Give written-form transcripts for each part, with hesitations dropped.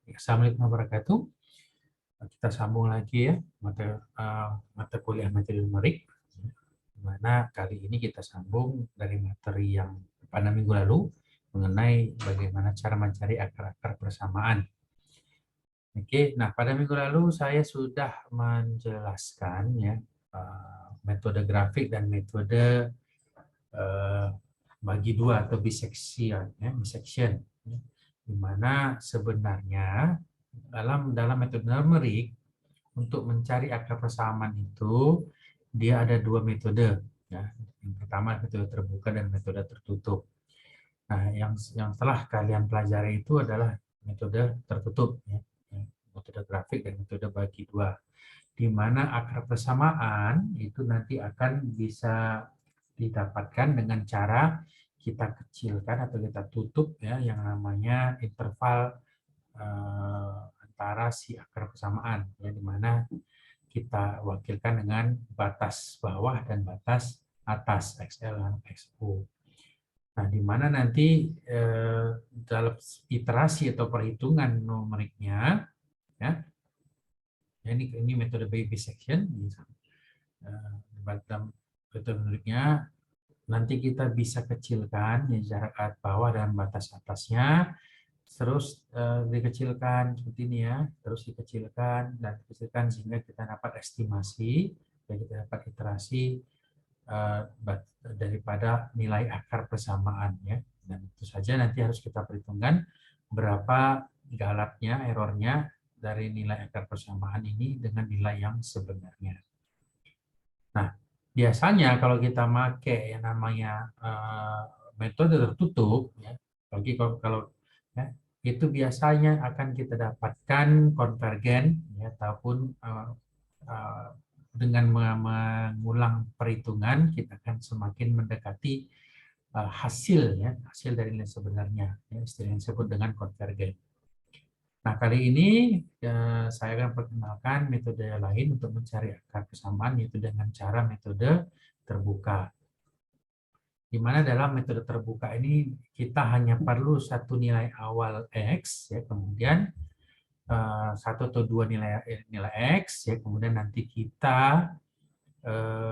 Assalamualaikum warahmatullahi wabarakatuh. Kita sambung lagi ya mata kuliah metode numerik. Di mana kali ini kita sambung dari materi yang pada minggu lalu mengenai bagaimana cara mencari akar-akar persamaan. Oke, nah pada minggu lalu saya sudah menjelaskan ya metode grafik dan metode bagi dua atau bisection, ya, bisection, di mana sebenarnya dalam metode numerik untuk mencari akar persamaan itu dia ada dua metode, ya. Yang pertama metode terbuka dan metode tertutup. Nah, yang telah kalian pelajari itu adalah metode tertutup, ya. Metode grafik dan metode bagi dua, di mana akar persamaan itu nanti akan bisa didapatkan dengan cara kita kecilkan atau kita tutup ya yang namanya interval antara si akar persamaan ya, di mana kita wakilkan dengan batas bawah dan batas atas XL dan XO. Nah, di mana nanti dalam iterasi atau perhitungan numeriknya ya, ini metode baby section, dalam metode numeriknya nanti kita bisa kecilkan ya, jarak bawah dan batas atasnya, terus dikecilkan seperti ini ya, terus dikecilkan dan dikecilkan sehingga kita dapat estimasi dan kita dapat iterasi daripada nilai akar persamaan ya. Dan itu saja nanti harus kita perhitungkan berapa galatnya, errornya dari nilai akar persamaan ini dengan nilai yang sebenarnya. Nah, biasanya kalau kita pakai yang namanya metode tertutup, ya, kalau ya, itu biasanya akan kita dapatkan konvergen, ya, ataupun dengan mengulang perhitungan kita akan semakin mendekati hasil, ya, hasil dari nilai sebenarnya, ya, istilah yang disebut dengan konvergen. Nah, kali ini saya akan perkenalkan metode lain untuk mencari akar persamaan, yaitu dengan cara metode terbuka. Di mana dalam metode terbuka ini kita hanya perlu satu nilai awal X, ya, kemudian satu atau dua nilai X, ya, kemudian nanti kita kita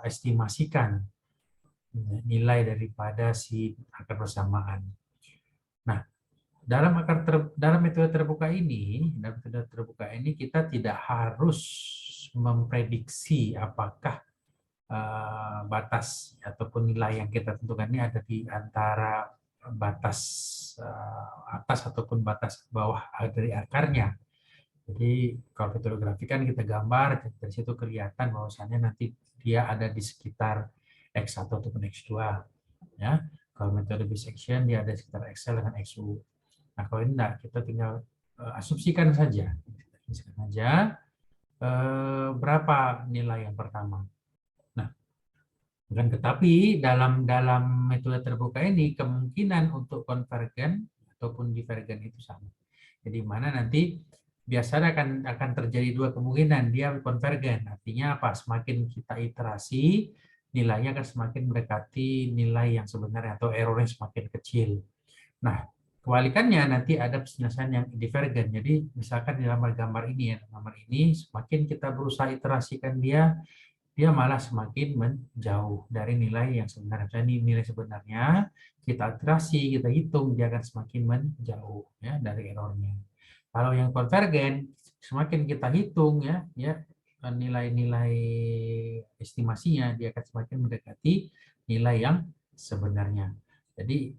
estimasikan nilai daripada si akar persamaan. Nah, dalam metode terbuka ini, kita tidak harus memprediksi apakah batas ataupun nilai yang kita tentukan ini ada di antara batas atas ataupun batas bawah dari akarnya. Jadi kalau metode grafik kan kita gambar, dari situ kelihatan bahwasannya nanti dia ada di sekitar X1 ataupun X2. Ya. Kalau metode bisection dia ada di sekitar XL dengan XU. Nah, kalau ini enggak, kita tinggal asumsikan saja. Berapa nilai yang pertama. Nah, tetapi dalam metode terbuka ini kemungkinan untuk konvergen ataupun divergen itu sama. Jadi mana nanti biasanya akan terjadi dua kemungkinan, dia konvergen. Artinya apa? Semakin kita iterasi, nilainya akan semakin mendekati nilai yang sebenarnya atau errornya semakin kecil. Nah, kebalikannya nanti ada penyelesaian yang divergen. Jadi misalkan di gambar ini ya, gambar ini semakin kita berusaha iterasikan dia malah semakin menjauh dari nilai yang sebenarnya. Jadi nilai sebenarnya kita iterasi, kita hitung, dia akan semakin menjauh ya dari errornya. Kalau yang konvergen, semakin kita hitung ya nilai-nilai estimasinya dia akan semakin mendekati nilai yang sebenarnya. Jadi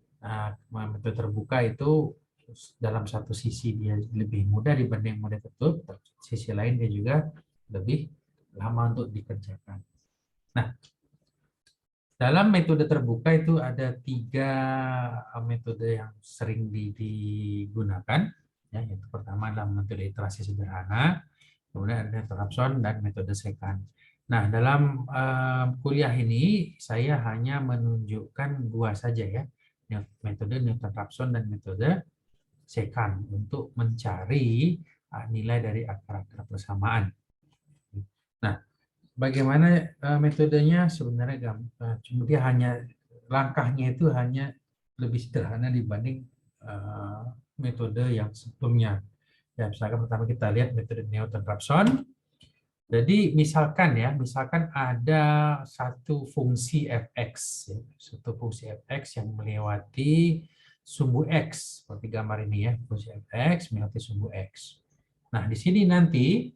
metode terbuka itu dalam satu sisi dia lebih mudah dibanding metode tertutup, sisi lain dia juga lebih lama untuk dikerjakan. Nah, dalam metode terbuka itu ada 3 metode yang sering digunakan. Ya, yang pertama adalah metode iterasi sederhana, kemudian ada metode Raphson dan metode secant. Nah, dalam kuliah ini saya hanya menunjukkan 2 saja ya, metode Newton-Raphson dan metode secant untuk mencari nilai dari akar-akar persamaan. Nah, bagaimana metodenya sebenarnya cuma dia hanya langkahnya itu hanya lebih sederhana dibanding metode yang sebelumnya. Ya, misalkan pertama kita lihat metode Newton-Raphson. Jadi misalkan ada satu fungsi fx, ya, satu fungsi fx yang melewati sumbu x, seperti gambar ini ya, fungsi fx melewati sumbu x. Nah, di sini nanti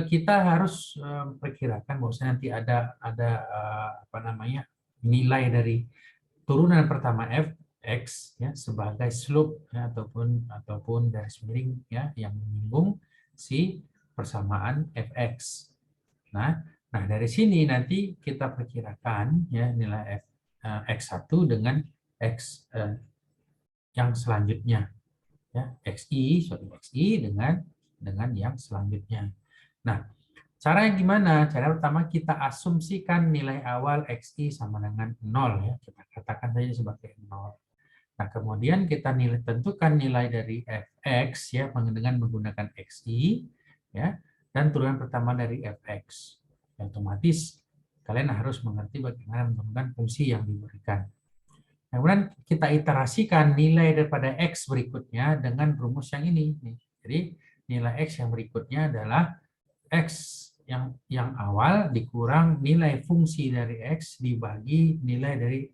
kita harus perkirakan bahwa nanti ada nilai dari turunan pertama fx ya sebagai slope ya, ataupun garis miring ya yang menyinggung si persamaan fx. Nah, dari sini nanti kita perkirakan ya nilai x1 dengan x yang selanjutnya ya xi dengan yang selanjutnya. Nah, cara yang gimana? Cara pertama kita asumsikan nilai awal xi sama dengan 0 ya. Kita katakan saja sebagai 0. Nah, kemudian kita tentukan nilai dari fx ya dengan menggunakan xi ya dan turunan pertama dari fx. Ya, otomatis kalian harus mengerti bagaimana menentukan fungsi yang diberikan. Kemudian kita iterasikan nilai daripada x berikutnya dengan rumus yang ini. Jadi nilai x yang berikutnya adalah x yang awal dikurang nilai fungsi dari x dibagi nilai dari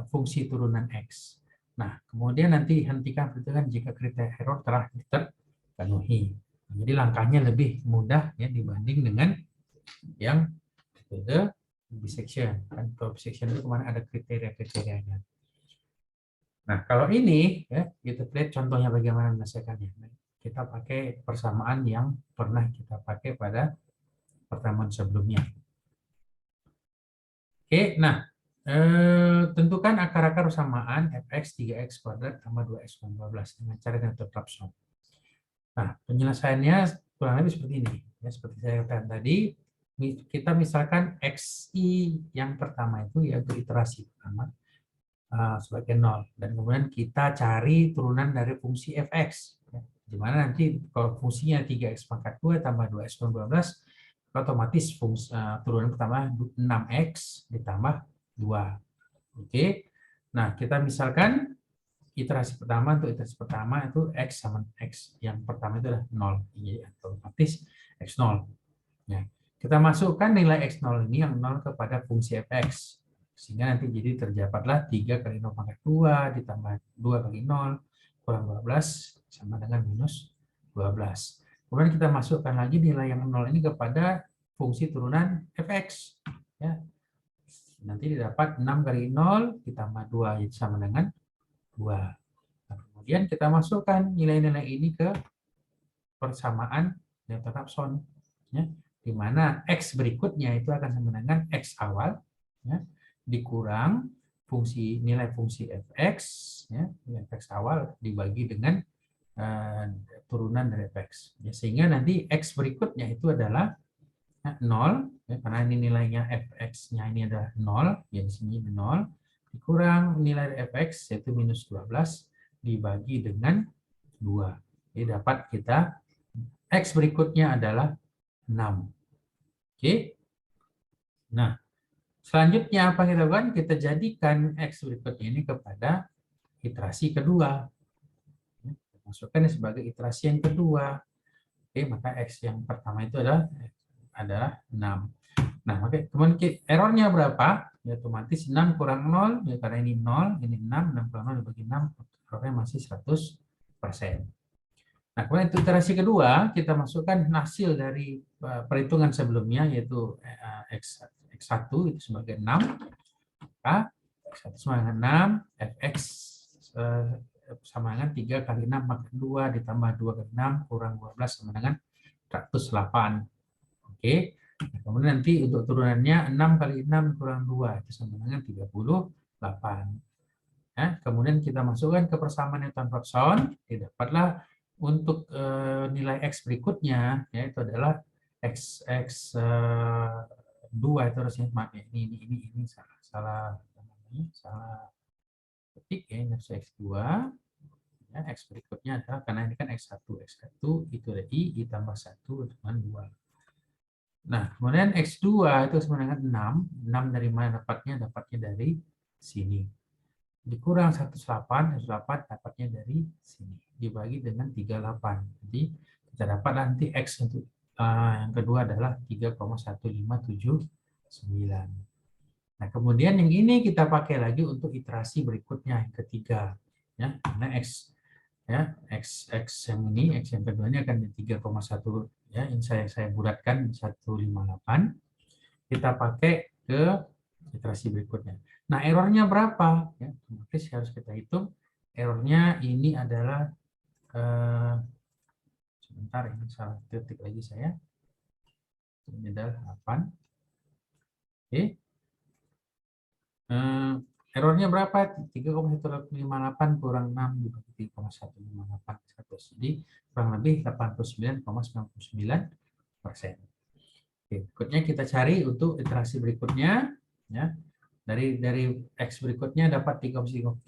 fungsi turunan x. Nah, kemudian nanti hentikan perhitungan jika kriteria error telah terpenuhi. Jadi langkahnya lebih mudah ya dibanding dengan yang metode bisection. Kan kalau bisection itu kemana ada kriteria-kriterianya. Nah, kalau ini ya kita lihat contohnya bagaimana menyelesaikannya. Kita pakai persamaan yang pernah kita pakai pada pertemuan sebelumnya. Oke, nah tentukan akar-akar persamaan fx 3x kuadrat tambah 2x 12 dengan cara Newton-Raphson. Nah, penyelesaiannya kurang lebih seperti ini. Ya, seperti saya katakan tadi, kita misalkan xi yang pertama itu yaitu iterasi pertama sebagai 0. Dan kemudian kita cari turunan dari fungsi fx. Di mana nanti kalau fungsinya 3x pangkat 2 tambah 2x 12, otomatis fungsi turunan pertama 6x ditambah 2. Oke. Nah, kita misalkan iterasi pertama itu x sama x. Yang pertama itu adalah 0. Jadi otomatis x0. Ya. Kita masukkan nilai x0 ini yang 0 kepada fungsi fx. Sehingga nanti jadi terdapatlah 3 kali 0 pangkat 2 ditambah 2 kali 0 kurang 12 sama dengan minus 12. Kemudian kita masukkan lagi nilai yang 0 ini kepada fungsi turunan fx. Ya. Nanti didapat 6 kali 0 ditambah 2 itu sama dengan 2. Nah, kemudian kita masukkan nilai-nilai ini ke persamaan Newton-Raphson. Ya, di mana x berikutnya itu akan sama dengan x awal ya, dikurang nilai fungsi fx ya, fx awal dibagi dengan turunan dari fx. Ya, sehingga nanti x berikutnya itu adalah 0 ya, karena ini nilainya fx-nya ini adalah 0, ya di sini 0 dikurang nilai fx yaitu minus 12 dibagi dengan 2. Jadi dapat kita x berikutnya adalah 6. Oke. Nah, selanjutnya apa kita lakukan? Kita jadikan x berikutnya ini kepada iterasi kedua. Masukkan sebagai iterasi yang kedua. Oke, maka x yang pertama itu adalah 6. Nah, oke. Kemudian errornya berapa? Ya, otomatis 6 kurang 0, ya, karena ini 0, ini 6 kurang 0 dibagi 6, errornya masih 100%. Nah, kemudian iterasi kedua, kita masukkan hasil dari perhitungan sebelumnya, yaitu x1 itu sebagai 6, maka x1 sama dengan 6, fx sama dengan 3 kali 6 maka 2 ditambah 2 kali 6 kurang 12 sama dengan 108. Oke. Nah, kemudian nanti untuk turunannya 6 kali 6 kurang 2 itu sama dengan 38. Nah, kemudian kita masukkan ke persamaan Newton-Raphson, didapatlah untuk nilai x berikutnya yaitu adalah x2 itu harusnya ini salah ketik ya, ini x2 ya, x berikutnya adalah karena ini kan x1 itu ada i tambah 1 dengan 2. Nah, kemudian x2 itu sama dengan 6 dari mana dapatnya? Dapatnya dari sini. dikurang 108 dapatnya dari sini dibagi dengan 38. Jadi kita dapat nanti X untuk yang kedua adalah 3,1579. Nah, kemudian yang ini kita pakai lagi untuk iterasi berikutnya yang ketiga. Ya, karena X ya, X yang ini, X yang kedua ini akan di 3,1 ya, ini saya bulatkan 158. Kita pakai ke iterasi berikutnya. Nah, errornya berapa? Ya, otomatis harus kita hitung. Errornya ini adalah sebentar, ini salah ketik lagi saya. Ini adalah 8. Oke. Errornya berapa? 3,158 kurang 6 dibagi 3,158. Jadi kurang lebih 89,99%. Oke, berikutnya kita cari untuk iterasi berikutnya. Ya. Dari X berikutnya dapat 3,158,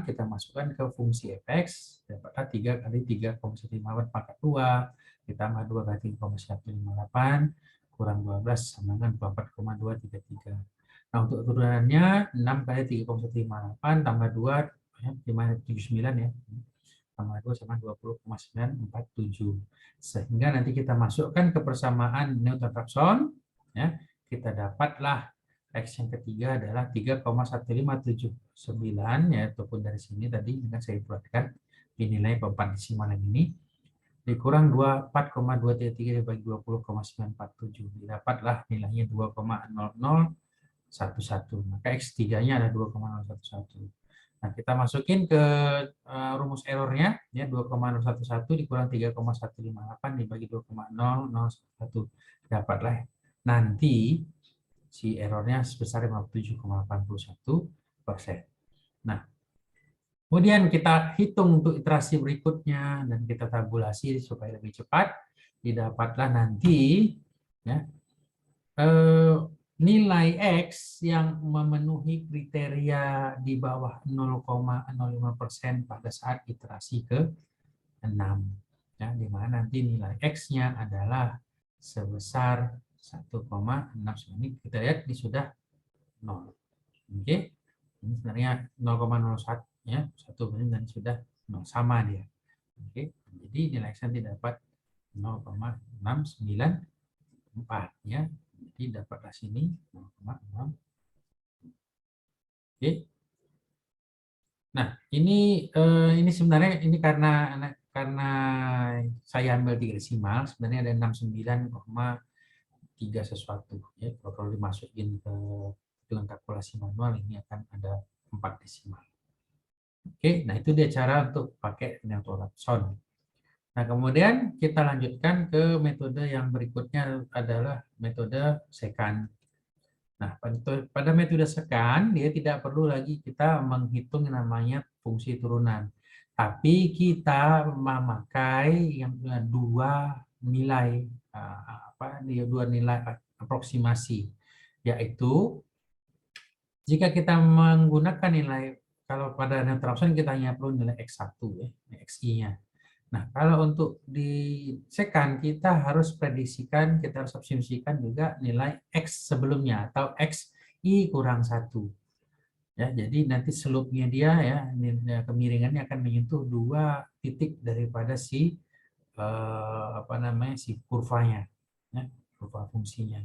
kita masukkan ke fungsi fx, dapatlah 3 kali 3,158 pangkat 2, ditambah 2 kali 3,158, kurang 12 sama dengan 24,233. Nah, untuk turunannya 6 kali 3,158 tambah 2, 579 ya, tambah 2 sama 20,947. Sehingga nanti kita masukkan ke persamaan Newton-Raphson, ya, kita dapatlah X yang ketiga adalah 3,1579, ya, ataupun dari sini tadi dengan saya buatkan dinilai keempat desimal yang ini dikurang 24,233 dibagi 20,947, didapatlah nilainya 2,0011. Maka X3-nya ada 2,011. Nah, kita masukin ke rumus errornya, ya, 2,011 dikurang 3,158 dibagi 2,0011. Dapatlah nanti si errornya sebesar 57,81%. Nah, kemudian kita hitung untuk iterasi berikutnya dan kita tabulasi supaya lebih cepat. Didapatlah nanti ya, nilai X yang memenuhi kriteria di bawah 0,05% pada saat iterasi ke-6. Ya, di mana nanti nilai X-nya adalah sebesar 1,6. Ini kita lihat ini sudah 0. Oke. Ini sebenarnya 0,01 ya, 1 menit dan sudah 0, sama dia. Oke. Jadi nilai X nanti dapat 0,694 ya. Jadi dapatlah sini 0,6. Oke. Nah, ini sebenarnya ini karena saya ambil 3 desimal, sebenarnya ada 69,3 sesuatu ya. Kalau dimasukin ke dengan kalkulasi manual ini akan ada 4 desimal. Oke, nah itu dia cara untuk pakai Newton-Raphson. Nah, kemudian kita lanjutkan ke metode yang berikutnya adalah metode secant. Nah, pada metode secant dia tidak perlu lagi kita menghitung yang namanya fungsi turunan. Tapi kita memakai yang dua nilai dua nilai aproksimasi, yaitu jika kita menggunakan nilai, kalau pada Newton-Raphson kita hanya perlu nilai X1 ya, XI-nya. Nah, kalau untuk di secant kita harus prediksikan, kita harus asumsikan juga nilai X sebelumnya atau XI kurang 1. Ya, jadi nanti slope-nya dia ya, kemiringannya akan menyentuh 2 titik daripada si si kurvanya, ya, kurva fungsinya.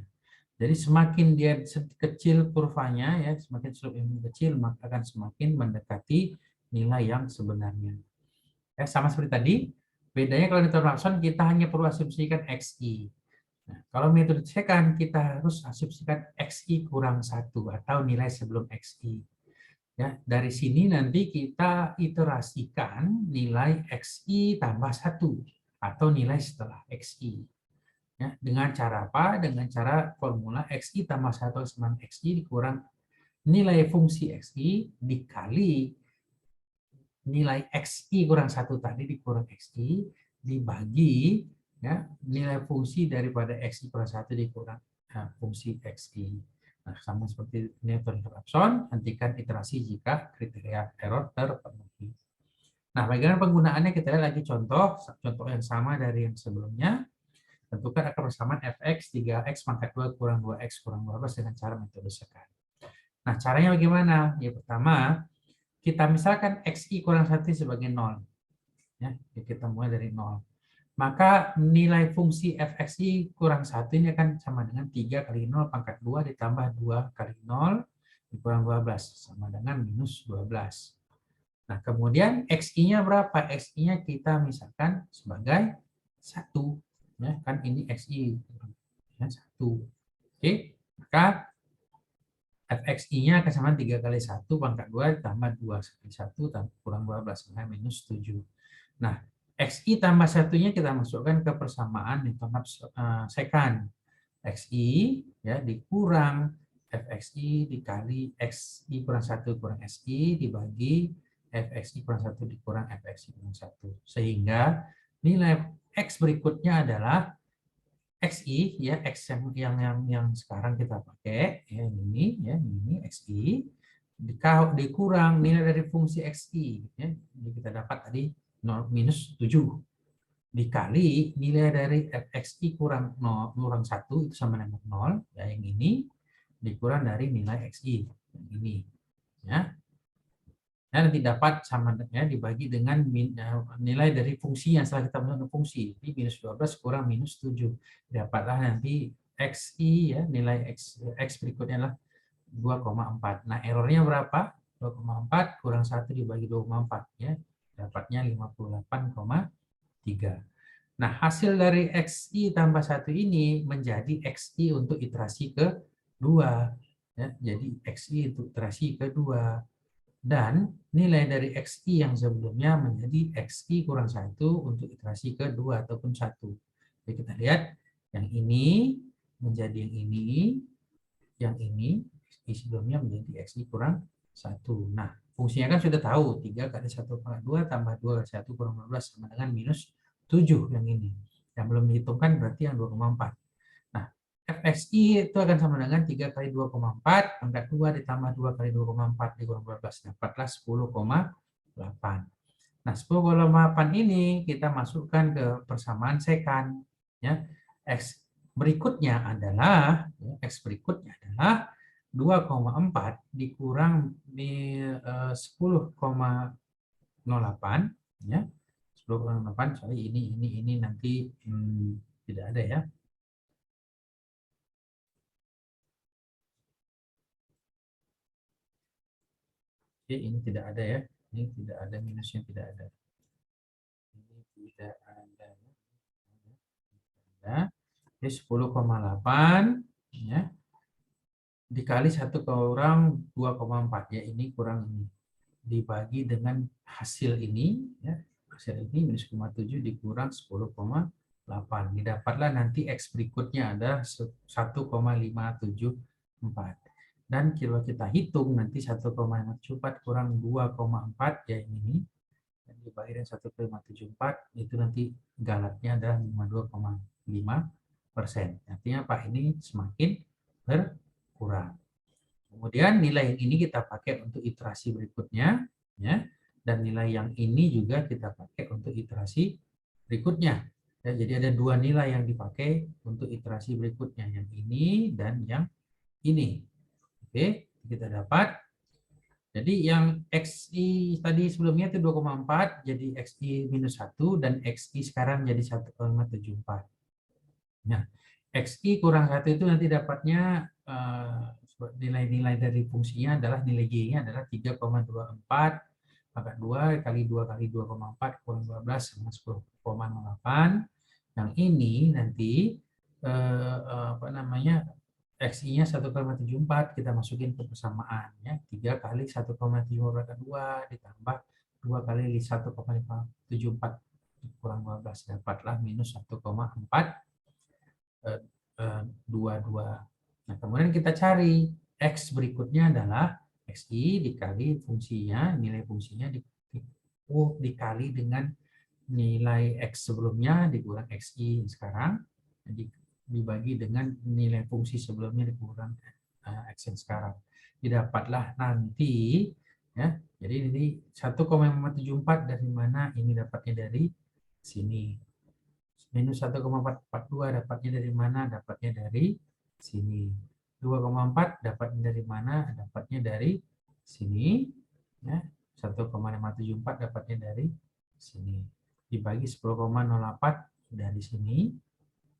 Jadi semakin dia kecil kurvanya ya, semakin slope yang kecil maka akan semakin mendekati nilai yang sebenarnya. Ya, sama seperti tadi, bedanya kalau Newton-Raphson kita hanya perlu asumsikan XI. Nah, kalau metode secant kita harus asumsikan XI kurang 1 atau nilai sebelum XI. Ya, dari sini nanti kita iterasikan nilai XI tambah 1 atau nilai setelah XI. Ya, dengan cara apa? Dengan cara formula XI tambah 1 sama XI dikurang nilai fungsi XI dikali nilai XI kurang 1 tadi dikurang XI dibagi ya, nilai fungsi daripada XI kurang 1 dikurang fungsi XI. Nah, sama seperti Newton-Raphson, hentikan iterasi jika kriteria error terpenuhi. Nah, bagaimana penggunaannya kita lihat lagi contoh yang sama dari yang sebelumnya. Tentukan akar persamaan fx 3x pangkat 2 kurang 2x kurang 12 dengan cara metode secant. Nah, caranya bagaimana? Ya, pertama, kita misalkan XI kurang 1 sebagai 0. Ya, kita mulai dari 0. Maka nilai fungsi fxi kurang 1 ini akan sama dengan 3 kali 0 pangkat 2 ditambah 2 kali 0 dikurang 12. Sama dengan minus 12. Nah, kemudian XI-nya berapa? XI-nya kita misalkan sebagai 1. Ya, kan ini XI. Ya, 1. Oke, maka fxi-nya akan sama 3 kali 1 pangkat 2 ditambah 2 kali 1 tambah kurang 12 sama minus 7. Nah, xi tambah satunya kita masukkan ke persamaan di tengah sekan. Xi ya dikurang fxi dikali xi kurang 1 kurang xi dibagi fxi kurang 1 dikurang fxi kurang 1. Sehingga nilai x berikutnya adalah xi ya x yang sekarang kita pakai ya ini xi dikurang nilai dari fungsi xi ya. Jadi kita dapat tadi minus 7 dikali nilai dari fxi kurang 0 kurang 1 itu sama dengan 0 ya, yang ini dikurang dari nilai xi yang ini ya. Nah, nanti dapat sama ya dibagi dengan nilai dari fungsi yang setelah kita menentukan fungsi. Jadi minus 12 kurang minus 7. Dapatlah nanti xi ya, nilai x berikutnya adalah 2,4. Nah, errornya berapa? 2,4 kurang 1 dibagi 2,4 ya. Dapatnya 58,3. Nah, hasil dari xi tambah 1 ini menjadi xi untuk iterasi kedua. Ya, jadi xi untuk iterasi kedua. Dan nilai dari xi yang sebelumnya menjadi xi kurang 1 untuk iterasi kedua ataupun 1. Jadi kita lihat yang ini menjadi yang ini xi sebelumnya menjadi xi kurang 1. Nah, fungsinya kan sudah tahu 3 kali 1 pangkat 2 tambah 2 kali 1 kurang 12 sama dengan minus 7 yang ini. Yang belum dihitungkan berarti yang 2,4. Nah, fxi itu akan sama dengan 3 kali 2,4 pangkat 2 ditambah 2 kali 2,4 dikurang 12. Dapatlah 10,8. Nah, 10,8 ini kita masukkan ke persamaan sekan. Ya. X berikutnya adalah 2,4 dikurang 10,08 ya. 10,8 sorry ini nanti tidak ada ya. Oke, ini tidak ada ya. Ini tidak ada minusnya tidak ada. Ini tidak ada. Ya. Jadi 10,8 ya dikali 1 kurang 2,4 ya ini kurang ini dibagi dengan hasil ini ya hasil ini minus 0,7 dikurang 10,8 didapatlah nanti x berikutnya ada 1,574 dan kalau kita hitung nanti 1,574 kurang 2,4 ya ini dibagi dengan 1,574 itu nanti galatnya adalah 52,5%. Artinya Pak ini semakin berkurang. Kemudian nilai yang ini kita pakai untuk iterasi berikutnya, ya, dan nilai yang ini juga kita pakai untuk iterasi berikutnya. Ya, jadi ada dua nilai yang dipakai untuk iterasi berikutnya, yang ini dan yang ini. Oke, kita dapat. Jadi yang XI tadi sebelumnya itu 2,4, jadi XI minus 1, dan XI sekarang jadi 1,74. Nah, XI kurang 1 itu nanti dapatnya nilai-nilai dari fungsinya adalah nilai Y-nya adalah 3,24 pangkat 2 kali 2 kali 2,4 kurang 12 sama 10,08. Yang ini nanti apa namanya XI-nya 1,74 kita masukin ke persamaan ya 3 kali 1,74 ditambah 2 kali 1,74 kurang 12 dapatlah minus 1,422. Nah, kemudian kita cari X berikutnya adalah XI dikali fungsinya, nilai fungsinya dikali dengan nilai X sebelumnya dikurang XI sekarang, dibagi dengan nilai fungsi sebelumnya dikurang X yang sekarang. Didapatlah nanti, ya, jadi ini 1,574 dari mana? Ini dapatnya dari sini. Minus 1,442 dapatnya dari mana? Dapatnya dari sini. 2,4 dapatnya dari mana? Dapatnya dari sini. Ya. 1,574 dapatnya dari sini. Dibagi 10,08 dari sini.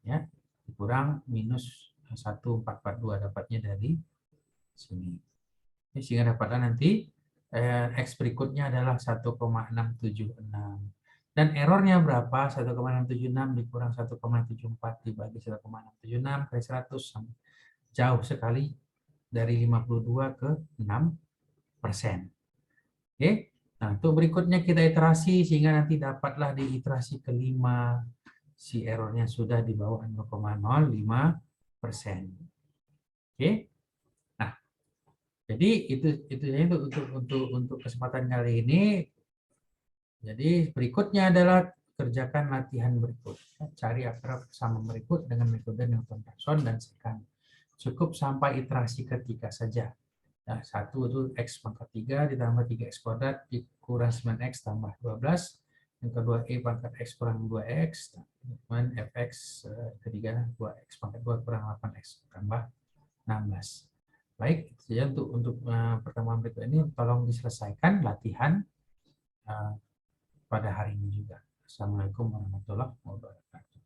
Ya. Dikurang minus 1,442 dapatnya dari sini. Sehingga dapatlah nanti X berikutnya adalah 1,676. Dan errornya berapa? 1,676 dikurang 1,74 dibagi 1,676 kali 100. Jauh sekali dari 52 ke 6%. Oke. Nah, untuk berikutnya kita iterasi sehingga nanti dapatlah di iterasi kelima si errornya sudah di bawah 0,05%. Oke. Nah, jadi itu untuk kesempatan kali ini. Jadi berikutnya adalah kerjakan latihan berikut. Cari akar sama berikut dengan metode Newton-Raphson dan secant. Cukup sampai iterasi ketiga saja. Nah, 1 itu X pangkat 3 ditambah 3X kuadrat dikurang 9X tambah 12. Yang kedua E pangkat X kurang 2X. Dan Fx ketiga 2X pangkat 2 kurang 8X tambah 16. Baik, saja untuk pertemuan berikut ini tolong diselesaikan latihan pada hari ini juga. Assalamualaikum warahmatullahi wabarakatuh.